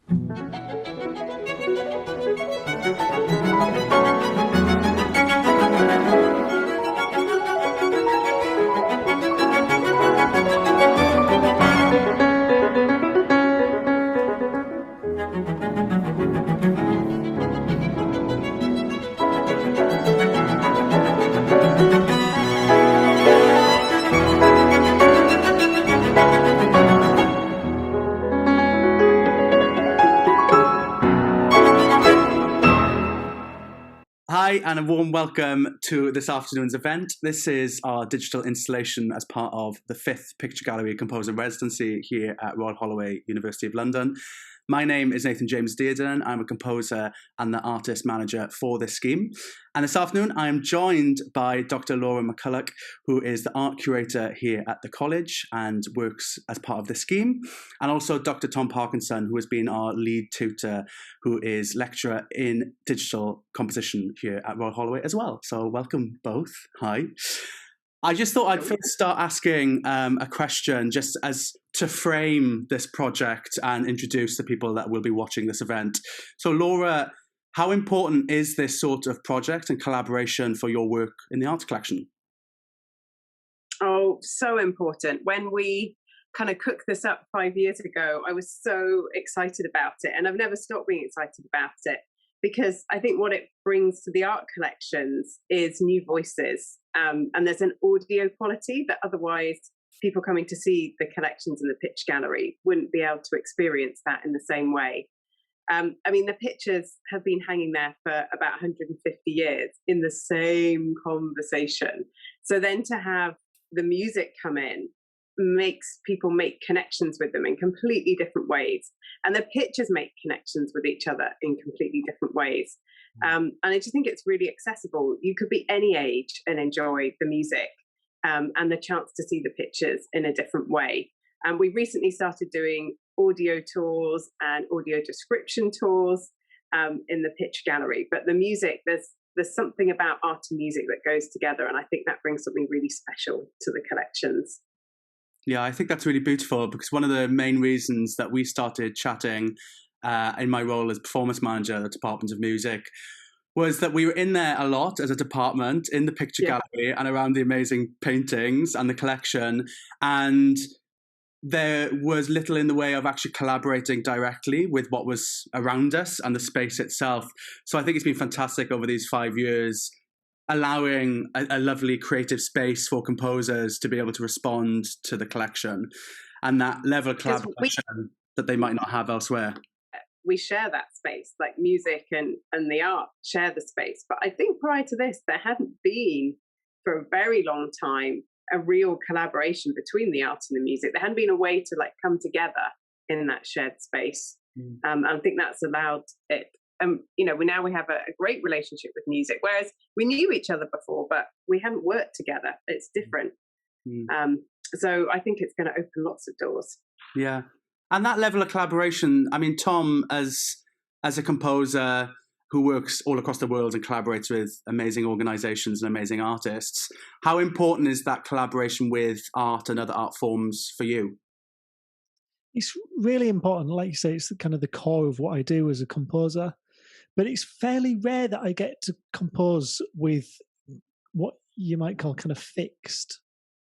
Hi, and a warm welcome to this afternoon's event. This is our digital installation as part of the 5th Picture Gallery Composer Residency here at Royal Holloway, University of London. My name is Nathan James Dearden. I'm a composer and the artist manager for this scheme. And this afternoon, I am joined by Dr. Laura McCulloch, who is the art curator here at the college and works as part of the scheme. And also Dr. Tom Parkinson, who has been our lead tutor, who is lecturer in digital composition here at Royal Holloway as well. So welcome both. Hi. I just thought I'd first start asking a question just as to frame this project and introduce the people that will be watching this event. So Laura, how important is this sort of project and collaboration for your work in the arts collection? Oh, so important. When we kind of cooked this up 5 years ago, I was so excited about it, and I've never stopped being excited about it, because I think what it brings to the art collections is new voices. And there's an audio quality that otherwise people coming to see the collections in the Picture Gallery wouldn't be able to experience that in the same way. I mean, the pictures have been hanging there for about 150 years in the same conversation. So then to have the music come in makes people make connections with them in completely different ways. And the pictures make connections with each other in completely different ways. And I just think it's really accessible. You could be any age and enjoy the music and the chance to see the pictures in a different way. And we recently started doing audio tours and audio description tours in the Picture Gallery. But the music, there's something about art and music that goes together. And I think that brings something really special to the collections. Yeah, I think that's really beautiful, because one of the main reasons that we started chatting in my role as performance manager at the Department of Music was that we were in there a lot as a department in the Picture Gallery and around the amazing paintings and the collection. And there was little in the way of actually collaborating directly with what was around us and the space itself. So I think it's been fantastic over these 5 years, allowing a lovely creative space for composers to be able to respond to the collection and that level of collaboration that they might not have elsewhere. We share that space, like music and the art share the space. But I think prior to this, there hadn't been, for a very long time, a real collaboration between the art and the music. There hadn't been a way to like come together in that shared space. And I think that's allowed it. You know, we have a great relationship with music, whereas we knew each other before, but we hadn't worked together. It's different. So I think it's going to open lots of doors. Yeah. And that level of collaboration, I mean, Tom, as a composer who works all across the world and collaborates with amazing organizations and amazing artists, how important is that collaboration with art and other art forms for you? It's really important. Like you say, it's kind of the core of what I do as a composer. But it's fairly rare that I get to compose with what you might call kind of fixed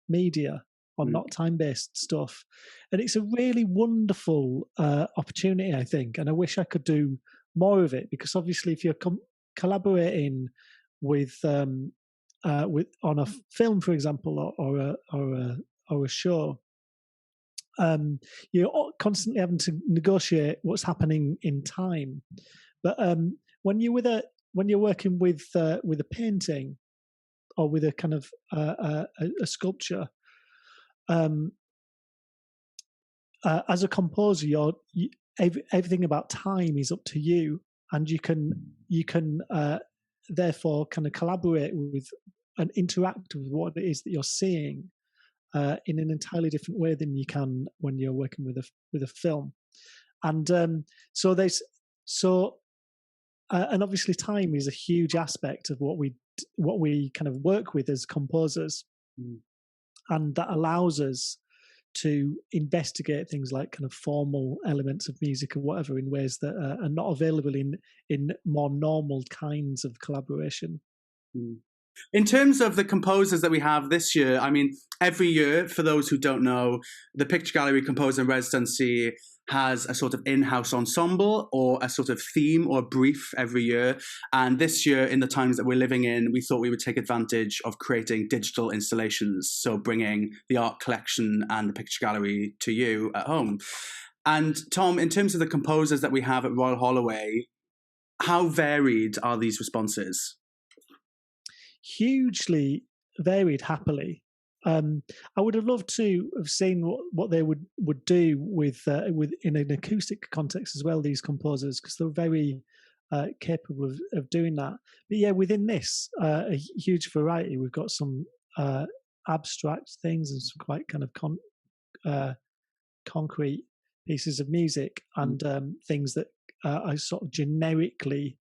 media or not time-based stuff. And it's a really wonderful opportunity, I think. And I wish I could do more of it, because obviously if you're collaborating with on a film, for example, or a show, you're constantly having to negotiate what's happening in time. But when you're working with a painting or with a kind of a sculpture, as a composer, everything about time is up to you, and you can therefore kind of collaborate with and interact with what it is that you're seeing in an entirely different way than you can when you're working with a film. And and obviously time is a huge aspect of what we kind of work with as composers. And that allows us to investigate things like kind of formal elements of music or whatever in ways that are not available in more normal kinds of collaboration. In terms of the composers that we have this year, I mean, every year, for those who don't know, the Picture Gallery Composer in Residency has a sort of in-house ensemble or a sort of theme or brief every year. And this year, in the times that we're living in, we thought we would take advantage of creating digital installations. So bringing the art collection and the Picture Gallery to you at home. And Tom, in terms of the composers that we have at Royal Holloway, how varied are these responses? Hugely varied, happily. I would have loved to have seen what they would do with in an acoustic context as well, these composers, because they're very capable of doing that. But yeah, within this, a huge variety. We've got some abstract things and some quite kind of concrete pieces of music, and things that are sort of generically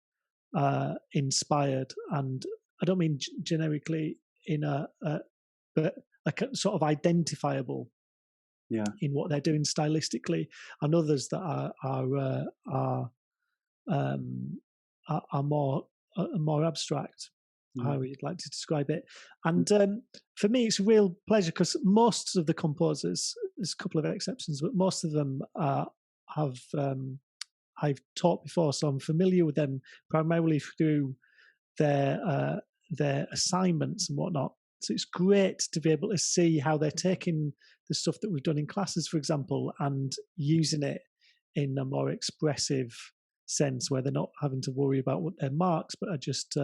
inspired. And I don't mean generically in but sort of identifiable, in what they're doing stylistically, and others that are more abstract. How you'd like to describe it. And for me, it's a real pleasure because most of the composers, there's a couple of exceptions, but most of them I've taught before, so I'm familiar with them primarily through their assignments and whatnot. So it's great to be able to see how they're taking the stuff that we've done in classes, for example, and using it in a more expressive sense where they're not having to worry about what their marks, but are just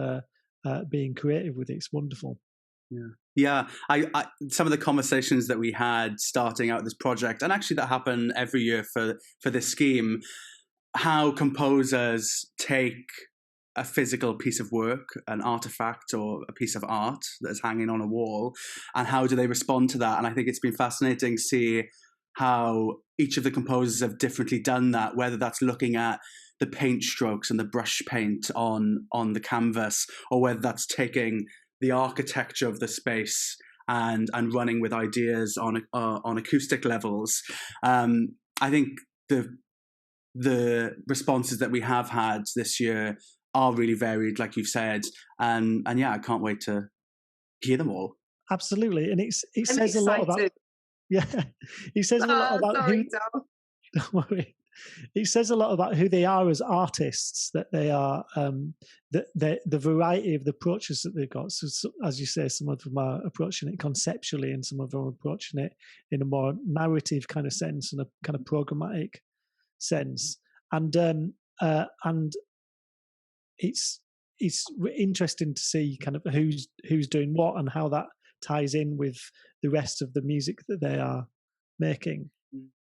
being creative with it. It's wonderful. Yeah. I some of the conversations that we had starting out this project, and actually that happen every year for this scheme, how composers take a physical piece of work, an artifact or a piece of art that's hanging on a wall, and how do they respond to that? And I think it's been fascinating to see how each of the composers have differently done that, whether that's looking at the paint strokes and the brush paint on the canvas, or whether that's taking the architecture of the space and running with ideas on acoustic levels. I think the responses that we have had this year are really varied, like you've said, and yeah, I can't wait to hear them all. Absolutely, and it says a lot about it says a lot about who. Don't worry. It says a lot about who they are as artists, that they are the variety of the approaches that they've got. So, as you say, some of them are approaching it conceptually, and some of them are approaching it in a more narrative kind of sense and a kind of programmatic sense. And it's interesting to see kind of who's doing what and how that ties in with the rest of the music that they are making.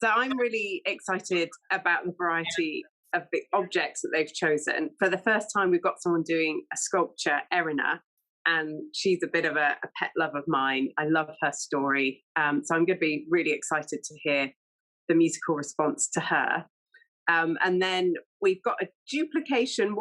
So I'm really excited about the variety of the objects that they've chosen. For the first time, we've got someone doing a sculpture, Erina, and she's a bit of a pet love of mine. I love her story. So I'm going to be really excited to hear the musical response to her. And then we've got one duplication.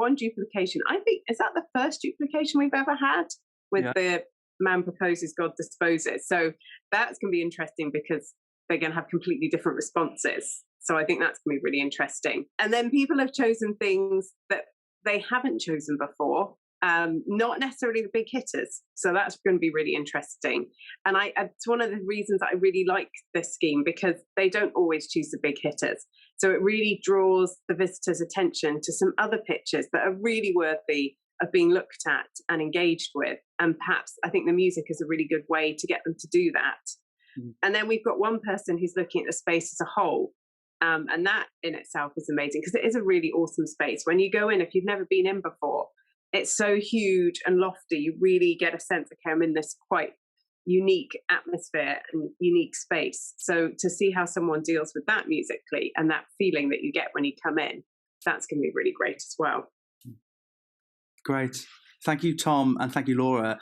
I think, is that the first duplication we've ever had with the Man Proposes, God Disposes? So that's going to be interesting because they're going to have completely different responses. So I think that's going to be really interesting. And then people have chosen things that they haven't chosen before, not necessarily the big hitters. So that's going to be really interesting. And it's one of the reasons I really like this scheme, because they don't always choose the big hitters. So it really draws the visitor's attention to some other pictures that are really worthy of being looked at and engaged with. And perhaps I think the music is a really good way to get them to do that. And then we've got one person who's looking at the space as a whole. And that in itself is amazing, because it is a really awesome space. When you go in, if you've never been in before, it's so huge and lofty. You really get a sense, okay, I'm in this quite unique atmosphere and unique space. So to see how someone deals with that musically and that feeling that you get when you come in, that's going to be really great as well. Great. Thank you, Tom, and thank you, Laura.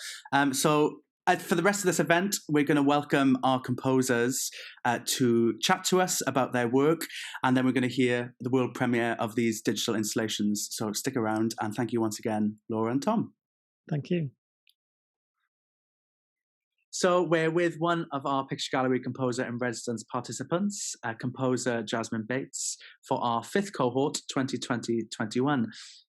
For the rest of this event, we're going to welcome our composers to chat to us about their work, and then we're going to hear the world premiere of these digital installations. So stick around, and thank you once again, Laura and Tom. Thank you. So we're with one of our Picture Gallery Composer in Residence participants, composer Jasmine Bates, for our 5th cohort, 2020-21.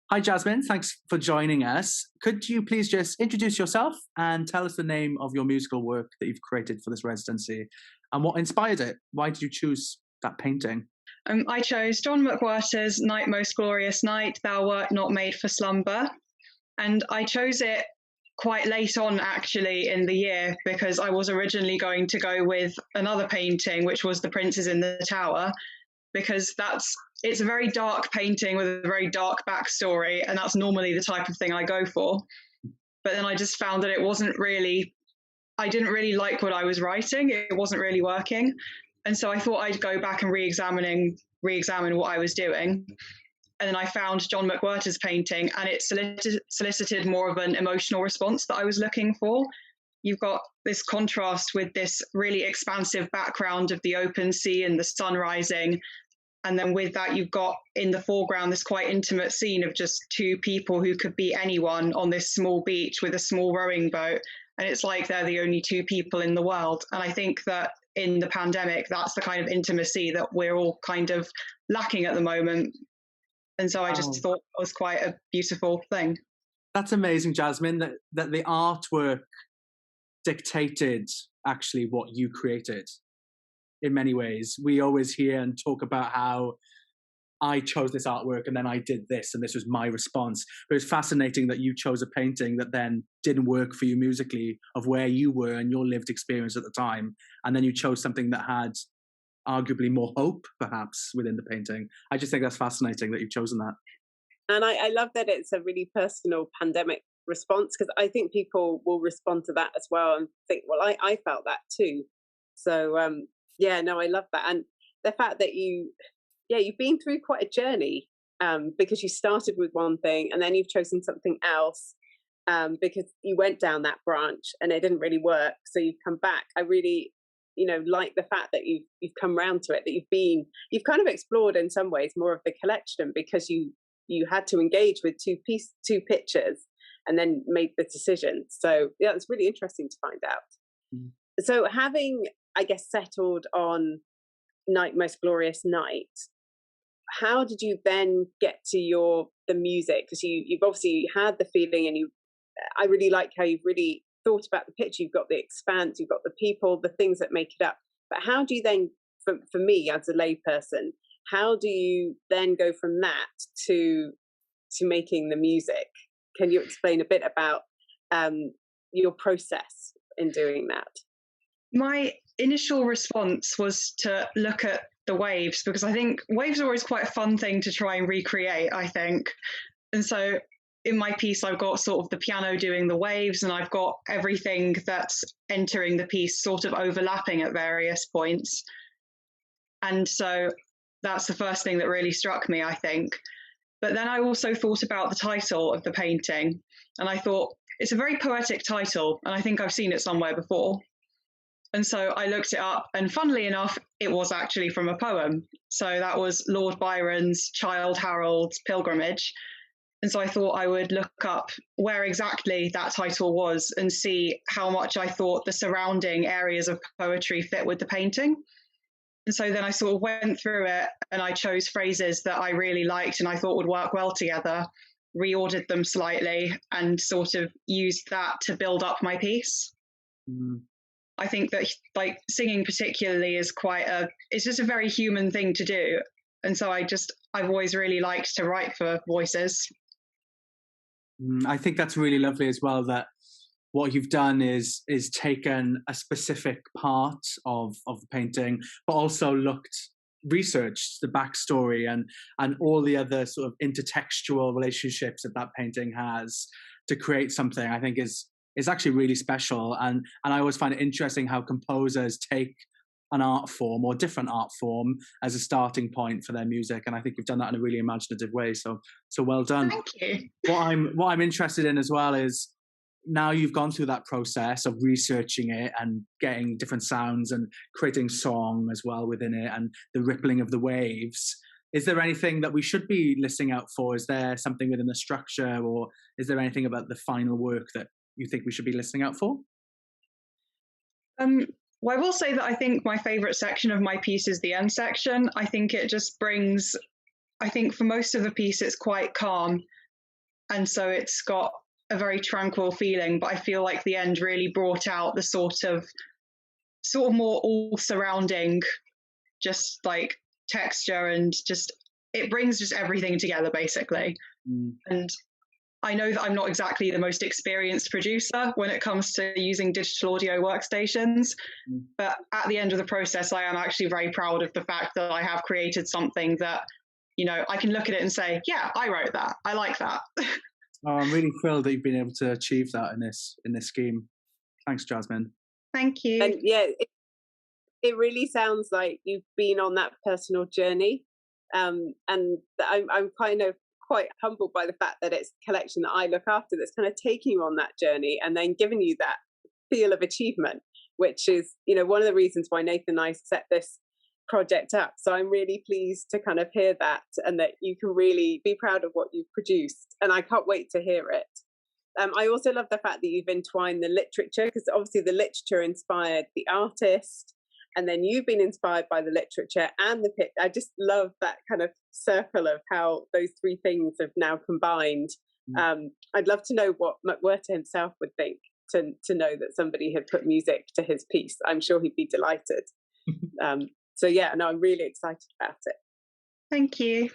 Hi, Jasmine. Thanks for joining us. Could you please just introduce yourself and tell us the name of your musical work that you've created for this residency and what inspired it? Why did you choose that painting? I chose John McWhirter's Night Most Glorious Night, Thou Wert Not Made for Slumber. And I chose it quite late on, actually, in the year, because I was originally going to go with another painting, which was The Princes in the Tower, because it's a very dark painting with a very dark backstory, and that's normally the type of thing I go for. But then I just found that I didn't really like what I was writing. It wasn't really working. And so I thought I'd go back and re-examine what I was doing. And then I found John McWhirter's painting, and it solicited more of an emotional response that I was looking for. You've got this contrast with this really expansive background of the open sea and the sun rising. And then with that, you've got in the foreground this quite intimate scene of just two people who could be anyone on this small beach with a small rowing boat. And it's like they're the only two people in the world. And I think that in the pandemic, that's the kind of intimacy that we're all kind of lacking at the moment. And so I just thought it was quite a beautiful thing. That's amazing, Jasmine, that the artwork dictated actually what you created in many ways. We always hear and talk about how I chose this artwork and then I did this and this was my response. But it's fascinating that you chose a painting that then didn't work for you musically, of where you were and your lived experience at the time. And then you chose something that had arguably more hope, perhaps, within the painting. I just think that's fascinating that you've chosen that. And I love that it's a really personal pandemic response, because I think people will respond to that as well and think, well, I felt that too. So, I love that. And the fact that you've been through quite a journey, because you started with one thing and then you've chosen something else, because you went down that branch and it didn't really work. So you've come back. I really like the fact that you've come round to it, that you've kind of explored in some ways more of the collection, because you had to engage with two pictures and then made the decision. So yeah, it's really interesting to find out. So having, I guess, settled on Night Most Glorious Night, how did you then get to the music? Because you've obviously had the feeling, and I really like how you've really thought about the picture. You've got the expanse, you've got the people, the things that make it up. But how do you then, for me as a layperson, how do you then go from that to making the music? Can you explain a bit about your process in doing that? My initial response was to look at the waves, because I think waves are always quite a fun thing to try and recreate, I think. And so in my piece, I've got sort of the piano doing the waves, and I've got everything that's entering the piece sort of overlapping at various points. And so that's the first thing that really struck me, I think. But then I also thought about the title of the painting, and I thought it's a very poetic title, and I think I've seen it somewhere before. And so I looked it up, and funnily enough, it was actually from a poem. So that was Lord Byron's Childe Harold's Pilgrimage. And so I thought I would look up where exactly that title was and see how much I thought the surrounding areas of poetry fit with the painting. And so then I sort of went through it, and I chose phrases that I really liked and I thought would work well together, reordered them slightly, and sort of used that to build up my piece. I think that singing particularly is it's just a very human thing to do. And so I've always really liked to write for voices. I think that's really lovely as well, that what you've done is taken a specific part of the painting, but also researched the backstory and all the other sort of intertextual relationships that painting has to create something I think is actually really special. And I always find it interesting how composers take an art form or different art form as a starting point for their music, and I think you've done that in a really imaginative way. So well done. Thank you. What I'm interested in as well is, now you've gone through that process of researching it and getting different sounds and creating song as well within it and the rippling of the waves. Is there anything that we should be listening out for? Is there something within the structure, or is there anything about the final work that you think we should be listening out for? Well, I will say that I think my favourite section of my piece is the end section. I think it just brings, I think for most of the piece it's quite calm, and so it's got a very tranquil feeling, but I feel like the end really brought out the sort of more all surrounding, just like texture, and just it brings just everything together basically. And I know that I'm not exactly the most experienced producer when it comes to using digital audio workstations, but at the end of the process, I am actually very proud of the fact that I have created something that, you know, I can look at it and say, yeah, I wrote that. I like that. Oh, I'm really thrilled that you've been able to achieve that in this scheme. Thanks, Jasmine. Thank you. And yeah, it really sounds like you've been on that personal journey, and I'm kind of quite humbled by the fact that it's a collection that I look after that's kind of taking you on that journey and then giving you that feel of achievement, which is, you know, one of the reasons why Nathan and I set this project up. So I'm really pleased to kind of hear that, and that you can really be proud of what you've produced, and I can't wait to hear it. I also love the fact that you've entwined the literature, because obviously the literature inspired the artist, and then you've been inspired by the literature and the pit. I just love that kind of circle of how those three things have now combined. I'd love to know what McWhirter himself would think to know that somebody had put music to his piece. I'm sure he'd be delighted. So yeah, no, I'm really excited about it. Thank you.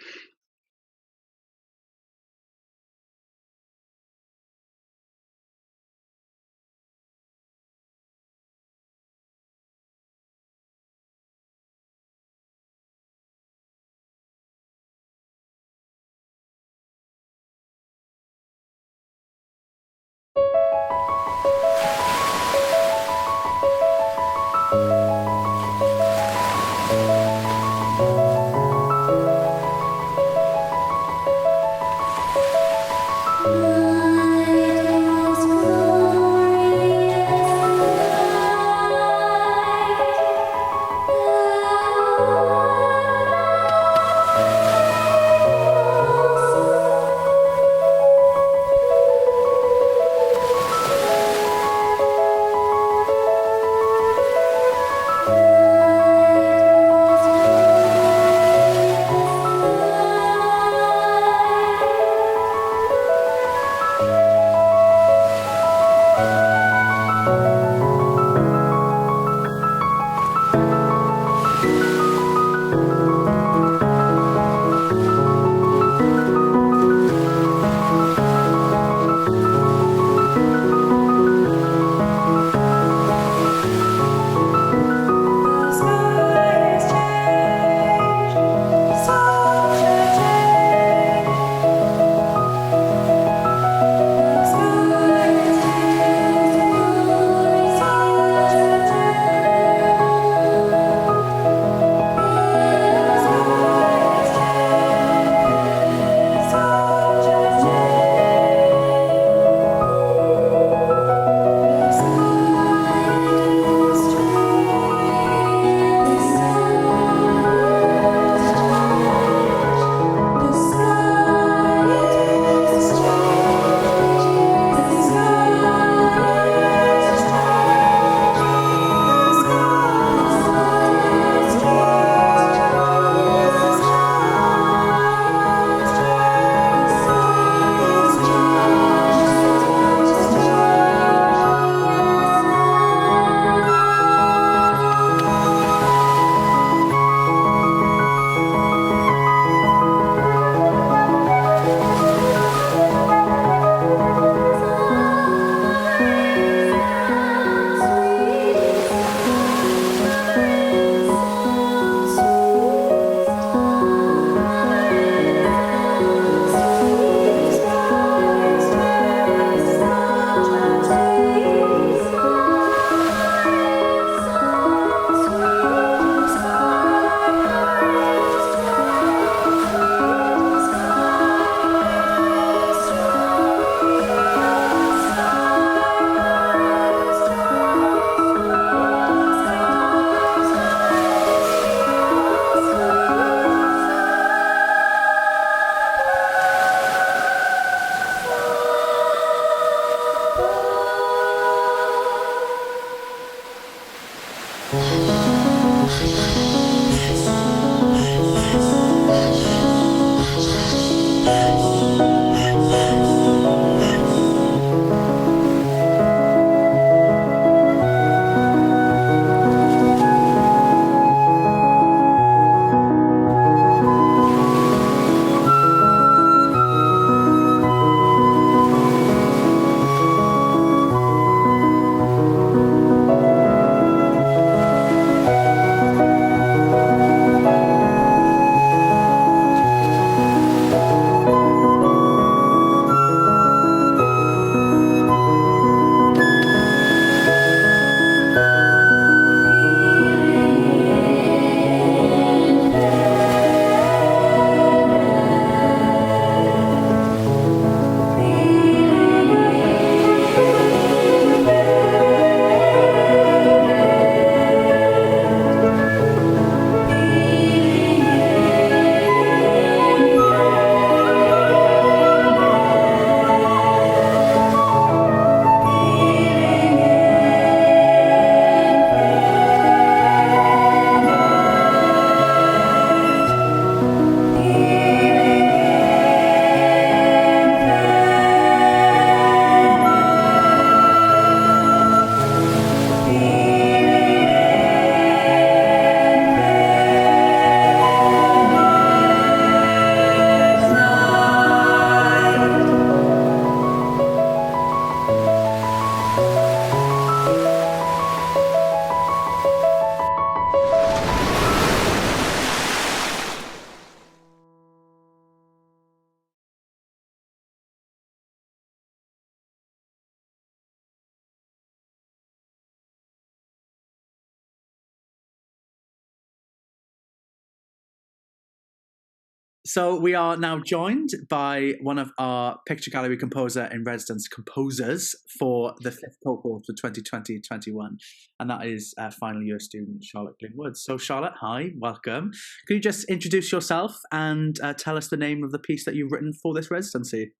So we are now joined by one of our Picture Gallery Composer in Residence composers for the fifth cohort for 2020-21, and that is final year student Charlotte Glynwood. So Charlotte, hi, welcome. Could you just introduce yourself and tell us the name of the piece that you've written for this residency?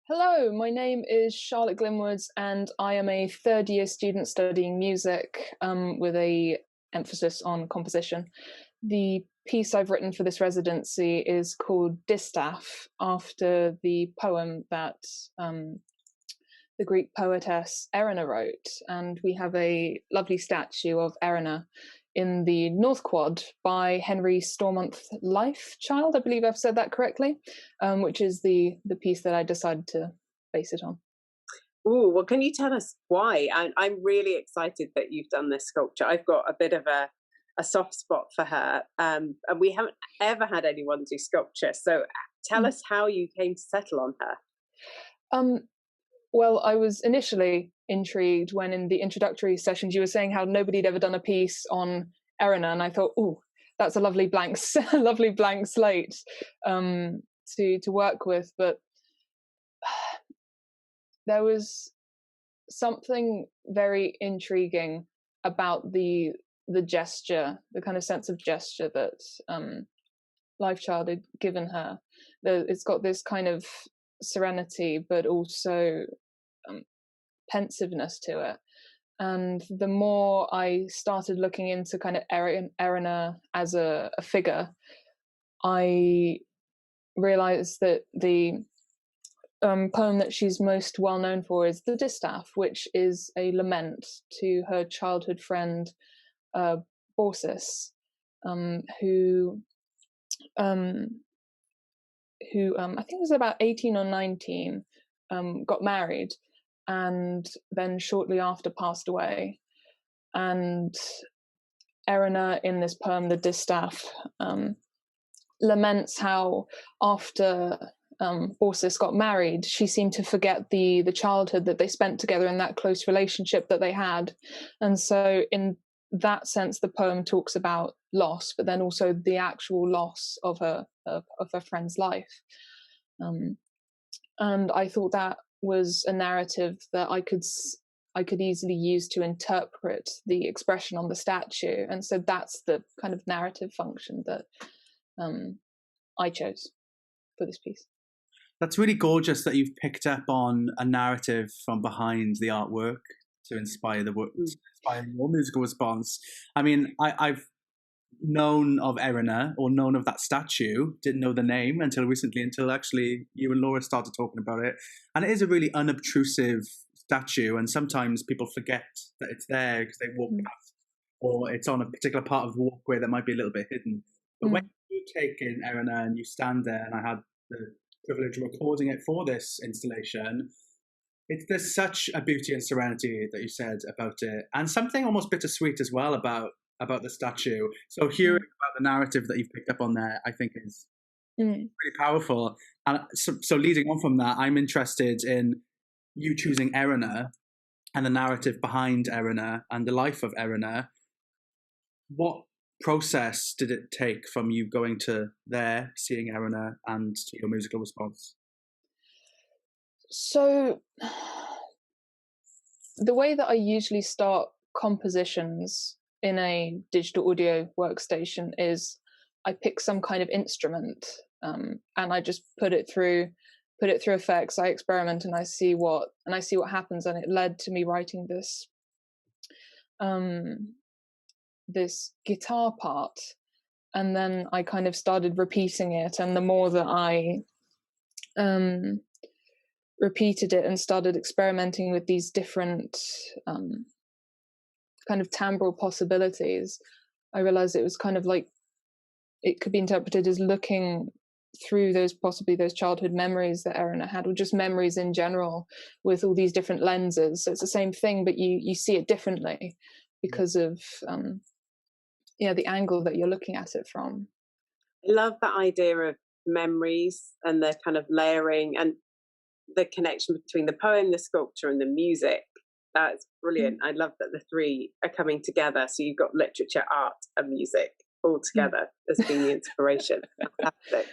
Hello, my name is Charlotte Glynwood, and I am a third year student studying music with a emphasis on composition. The piece I've written for this residency is called Disstaff, after the poem that the Greek poetess Erina wrote. And we have a lovely statue of Erina in the North Quad by Henry Stormont Lifechild, I believe I've said that correctly, which is the piece that I decided to base it on. Oh, well, can you tell us why? I'm really excited that you've done this sculpture. I've got a bit of a soft spot for her, and we haven't ever had anyone do sculpture. So tell us how you came to settle on her. Well, I was initially intrigued when in the introductory sessions you were saying how nobody had ever done a piece on Erina, and I thought, oh, that's a lovely blank slate to work with. But there was something very intriguing about the gesture, the kind of sense of gesture that Lifechild had given her. It's got this kind of serenity, but also pensiveness to it. And the more I started looking into kind of Erina as a figure, I realized that the poem that she's most well known for is the Disstaff, which is a lament to her childhood friend Baucis, who I think was about 18 or 19, got married, and then shortly after passed away. And Erina, in this poem, the Disstaff, laments how after Baucis got married, she seemed to forget the childhood that they spent together and that close relationship that they had. And so in that sense, the poem talks about loss, but then also the actual loss of her friend's life. And I thought that was a narrative that I could easily use to interpret the expression on the statue. And so that's the kind of narrative function that I chose for this piece. That's really gorgeous that you've picked up on a narrative from behind the artwork to inspire inspire your musical response. I mean, I've known of Erina, or known of that statue, didn't know the name until recently, until actually you and Laura started talking about it. And it is a really unobtrusive statue, and sometimes people forget that it's there because they walk past, or it's on a particular part of the walkway that might be a little bit hidden. But when you take in Erina and you stand there, and I had the privilege of recording it for this installation, there's such a beauty and serenity that you said about it, and something almost bittersweet as well about the statue. So hearing about the narrative that you've picked up on there, I think is really powerful. And so leading on from that, I'm interested in you choosing Erina and the narrative behind Erina and the life of Erina. What process did it take from you going to there, seeing Erina, and to your musical response? So the way that I usually start compositions in a digital audio workstation is I pick some kind of instrument, and I just put it through effects. I experiment and I see what happens, and it led to me writing this this guitar part, and then I kind of started repeating it, and the more that I repeated it and started experimenting with these different kind of timbral possibilities, I realized it was kind of like it could be interpreted as looking through those childhood memories that Erina had, or just memories in general, with all these different lenses. So it's the same thing, but you see it differently because of the angle that you're looking at it from. I love that idea of memories and the kind of layering and the connection between the poem, the sculpture, and the music. That's brilliant. I love that the three are coming together. So you've got literature, art, and music. all together as being the inspiration. Fantastic.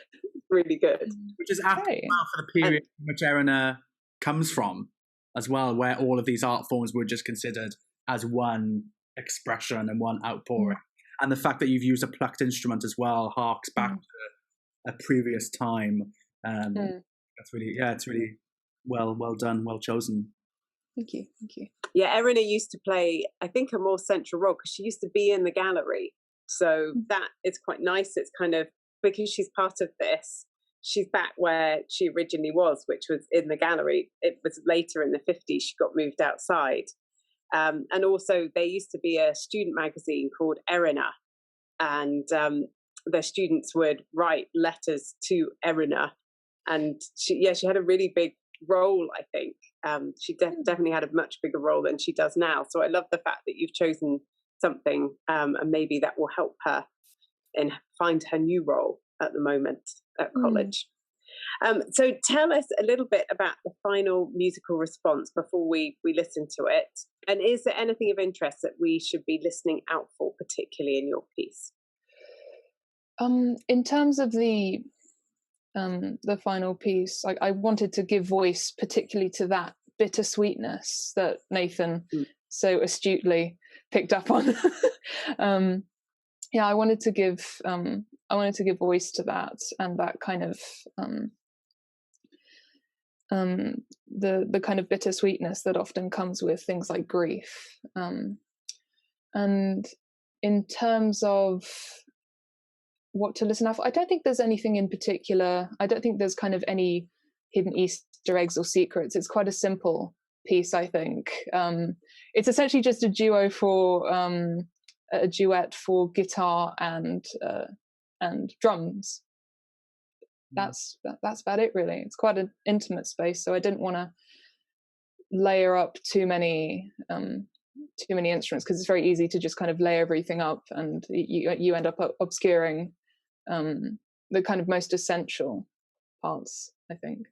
Really good. Which is apt as well for the period in which Erina comes from as well, where all of these art forms were just considered as one expression and one outpouring. And the fact that you've used a plucked instrument as well harks back to a previous time. That's really, it's really well done, well chosen. Thank you. Yeah, Erina used to play, I think, a more central role because she used to be in the gallery. So that is quite nice. It's kind of, because she's part of this, she's back where she originally was, which was in the gallery. It was later in the 50s, she got moved outside. And also there used to be a student magazine called Erina, and the students would write letters to Erina. And she had a really big role, I think. She definitely had a much bigger role than she does now. So I love the fact that you've chosen something, and maybe that will help her and find her new role at the moment at college. So tell us a little bit about the final musical response before we listen to it. And is there anything of interest that we should be listening out for, particularly in your piece? In terms of the final piece, I wanted to give voice particularly to that bittersweetness that Nathan so astutely picked up on. I wanted to give voice to that, and that kind of the kind of bittersweetness that often comes with things like grief. And in terms of what to listen out for, I don't think there's anything in particular. I don't think there's kind of any hidden Easter eggs or secrets. It's quite a simple piece, I think. It's essentially just a duet for guitar and drums. That's about it, really. It's quite an intimate space, so I didn't want to layer up too many instruments, because it's very easy to just kind of lay everything up, and you end up obscuring the kind of most essential parts, I think.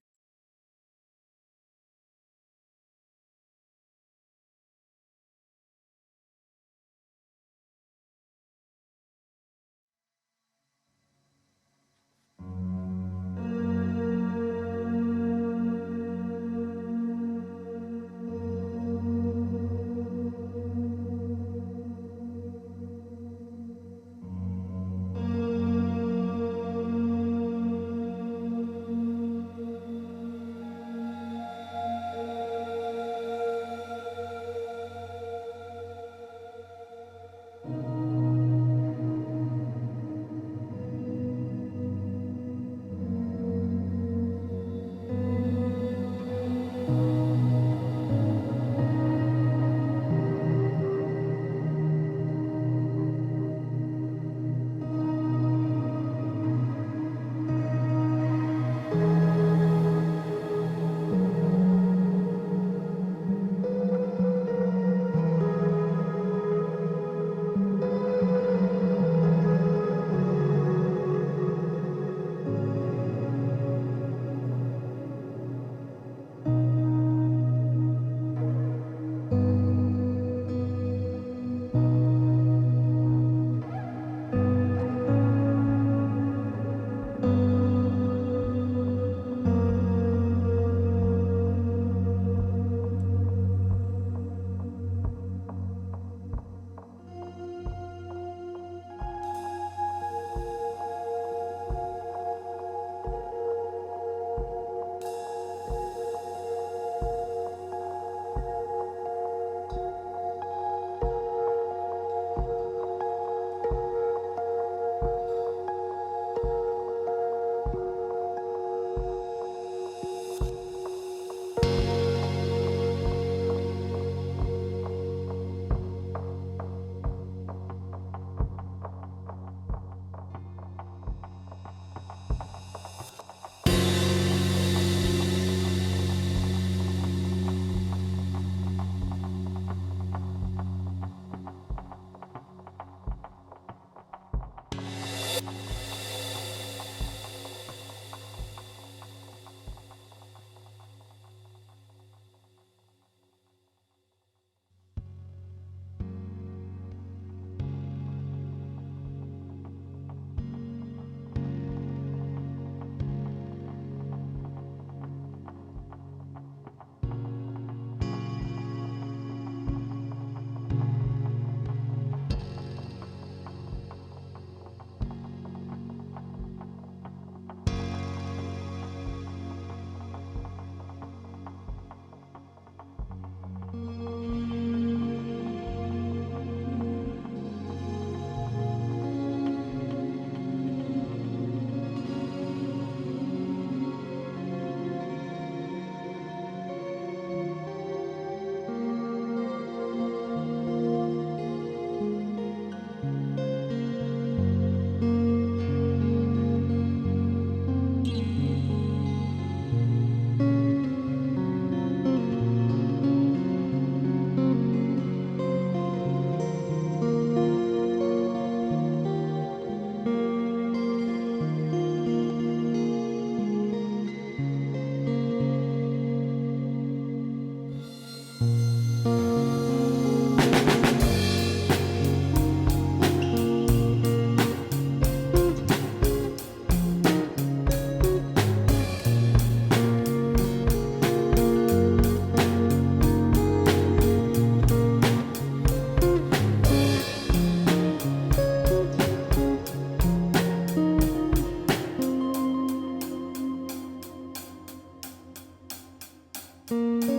you.